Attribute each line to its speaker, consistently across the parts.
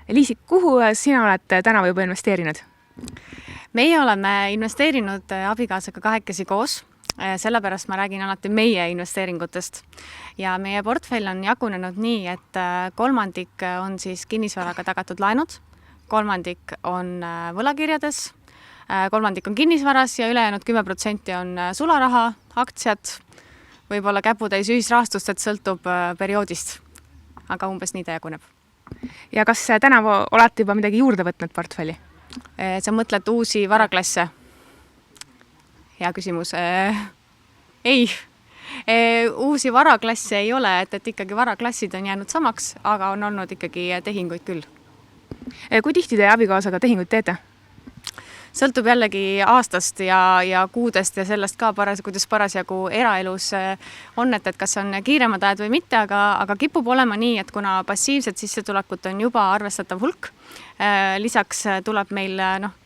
Speaker 1: Liisi, kuhu sina oled tänavu juba investeerinud?
Speaker 2: Meie oleme investeerinud abikaasaga kahekesi koos, sellepärast ma räägin alati meie investeeringutest. Ja meie portfell on jagunenud nii, et kolmandik on siis kinnisvaraga tagatud laenud, kolmandik on võlakirjades, kolmandik on kinnisvaras ja ülejäänud 10% on sularaha, aktsiad, võib-olla käputäis ühisrahastust, et sõltub perioodist, aga umbes nii ta jaguneb.
Speaker 1: Ja kas tänavu olete juba midagi juurde võtnud portfelli?
Speaker 2: Sa mõtled uusi varaklasse? Hea küsimus. Ei. Uusi varaklasse ei ole, et ikkagi varaklassid on jäänud samaks, aga on olnud ikkagi tehinguid küll.
Speaker 1: Kui tihti te abikaasaga tehinguid teete?
Speaker 2: Sõltub jällegi aastast ja kuudest ja sellest ka kuidas parasjagu eraelus on, et kas on kiiremad ajad või mitte, aga kipub olema nii, et kuna passiivset sissetulekut on juba arvestatav hulk, lisaks tuleb meil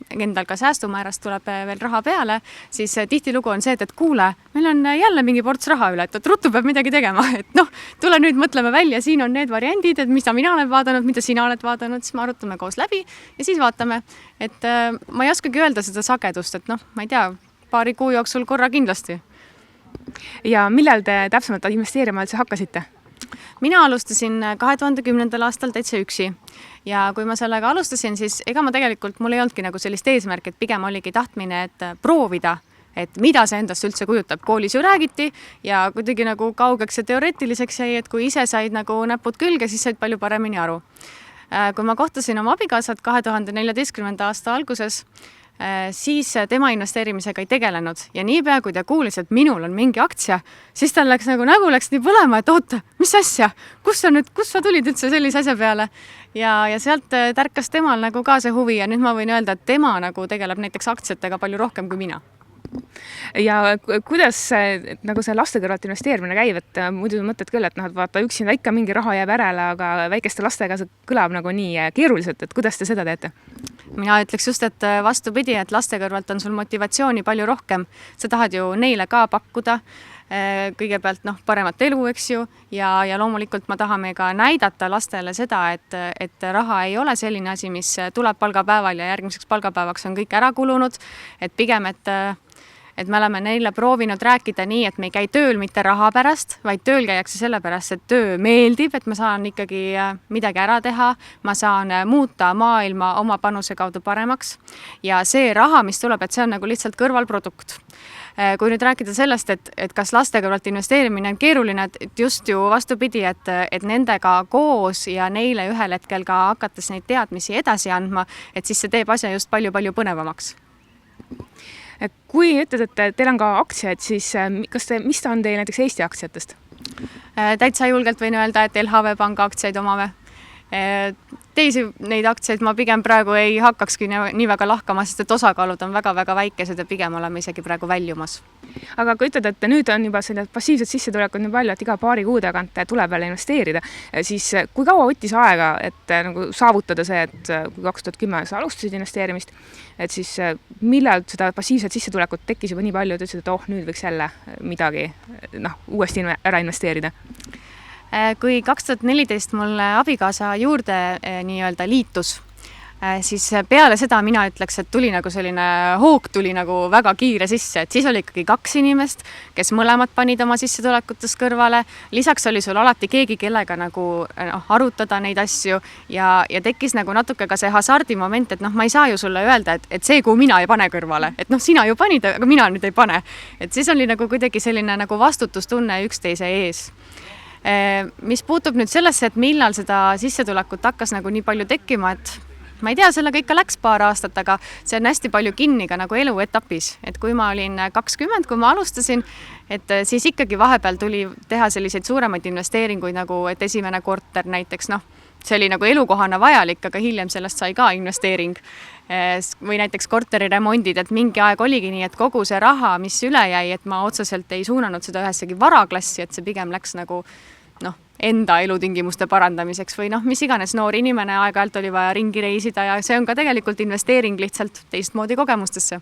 Speaker 2: endal ka säästumäärast tuleb veel raha peale, siis tihtilugu on see, et kuule, meil on jälle mingi ports raha üle, et ruttu peab midagi tegema, et tule nüüd mõtleme välja, siin on need variandid, et mida mina olen vaadanud, mida sina oled vaadanud, siis me arutame koos läbi ja siis vaatame, et ma ei oskagi öelda seda sagedust, et ma ei tea, paari kuu jooksul korra kindlasti.
Speaker 1: Ja millal te täpsemalt investeerima üldse hakkasite?
Speaker 2: Mina alustasin 2010. aastal täitsa üksi ja kui ma sellega alustasin, siis ega ma tegelikult, mul ei olnudki sellist eesmärk, et pigem oligi tahtmine, et proovida, et mida see endast üldse kujutab. Koolis ju räägiti ja kuidagi kaugeks ja teoreetiliseks jäi, et kui ise said näpud külge, siis said palju paremini aru. Kui ma kohtasin oma abikaasat 2014. aasta alguses, siis tema investeerimisega ei tegelenud ja niipea, kui ta kuulis, et minul on mingi aktsia, siis tal läks nägu läks nii põlema, et oota, mis asja, kus sa tulid üldse sellise asja peale ja sealt tärkas temal ka see huvi ja nüüd ma võin öelda, et tema tegeleb näiteks aktsiatega palju rohkem kui mina.
Speaker 1: Ja kuidas see laste kõrvalt investeerimine käib, et muidu mõtled küll, et vaata üksinda ikka mingi raha jääb järele, aga väikeste lastega see kõlab nii keeruliselt, et kuidas te seda teete?
Speaker 2: Mina ütleks just, et vastupidi, et laste kõrvalt on sul motivatsiooni palju rohkem. Sa tahad ju neile ka pakkuda kõigepealt paremat elu, eks ju, ja loomulikult ma tahame ka näidata lastele seda, et raha ei ole selline asi, mis tuleb palgapäeval ja järgmiseks palgapäevaks on kõik ära kulunud, et pigem, et me oleme neile proovinud rääkida nii, et me ei käi tööl mitte raha pärast, vaid tööl käiakse sellepärast, et töö meeldib, et ma saan ikkagi midagi ära teha, ma saan muuta maailma oma panuse kaudu paremaks ja see raha, mis tuleb, et see on lihtsalt kõrvalprodukt. Kui nüüd rääkida sellest, et kas laste kõrvalt investeerimine on keeruline, et just ju vastupidi, et nendega koos ja neile ühel hetkel ka hakates neid teadmisi edasi andma, et siis see teeb asja just palju põnevamaks.
Speaker 1: Kui ütled, et teil on ka aktsiaid, siis mis ta on teil näiteks Eesti aktsiatest?
Speaker 2: Täitsa julgelt võin öelda, et LHV Panga aktsiaid omame. Teisi neid aktsiaid ma pigem praegu ei hakkakski nii väga lahkama, sest et osakaalud on väga-väga väikesed ja pigem oleme isegi praegu väljumas.
Speaker 1: Aga kui ütled, et nüüd on juba passiivset sissetulekut nii palju, et iga paari kuu tagant tuleb veel investeerida, siis kui kaua võttis aega, et saavutada see, et kui 2010 sa alustasid investeerimist, et siis millal seda passiivset sissetulekut tekkis juba nii palju, et ütlesid, et nüüd võiks jälle midagi uuesti ära investeerida?
Speaker 2: Kui 2014 mul abikaasa juurde nii-öelda liitus, siis peale seda mina ütleks, et tuli selline hoog tuli väga kiire sisse, et siis oli ikkagi 2 inimest, kes mõlemad panid oma sissetulekutest kõrvale. Lisaks oli sul alati keegi, kellega arutada neid asju ja tekkis natuke ka see hasardi moment, et ma ei saa ju sulle öelda, et see kuu mina ei pane kõrvale, et sina ju panid, aga mina nüüd ei pane. Et siis oli kuidagi selline vastutustunne üksteise ees. Mis puutub nüüd sellesse, et millal seda sissetulekut hakkas nii palju tekkima, et ma ei tea, sellega ikka läks paar aastat, aga see on hästi palju kinni ka eluetapis. Et kui ma olin 20, kui ma alustasin, et siis ikkagi vahepeal tuli teha selliseid suuremaid investeeringuid, et esimene korter näiteks, see oli elukohana vajalik, aga hiljem sellest sai ka investeering. Või näiteks korteriremondid, et mingi aeg oligi nii, et kogu see raha, mis üle jäi, et ma otseselt ei suunanud seda ühessegi varaklassi, et see pigem läks enda elutingimuste parandamiseks või mis iganes noor inimene aeg-ajalt oli vaja ringi reisida ja see on ka tegelikult investeering lihtsalt teistmoodi kogemustesse.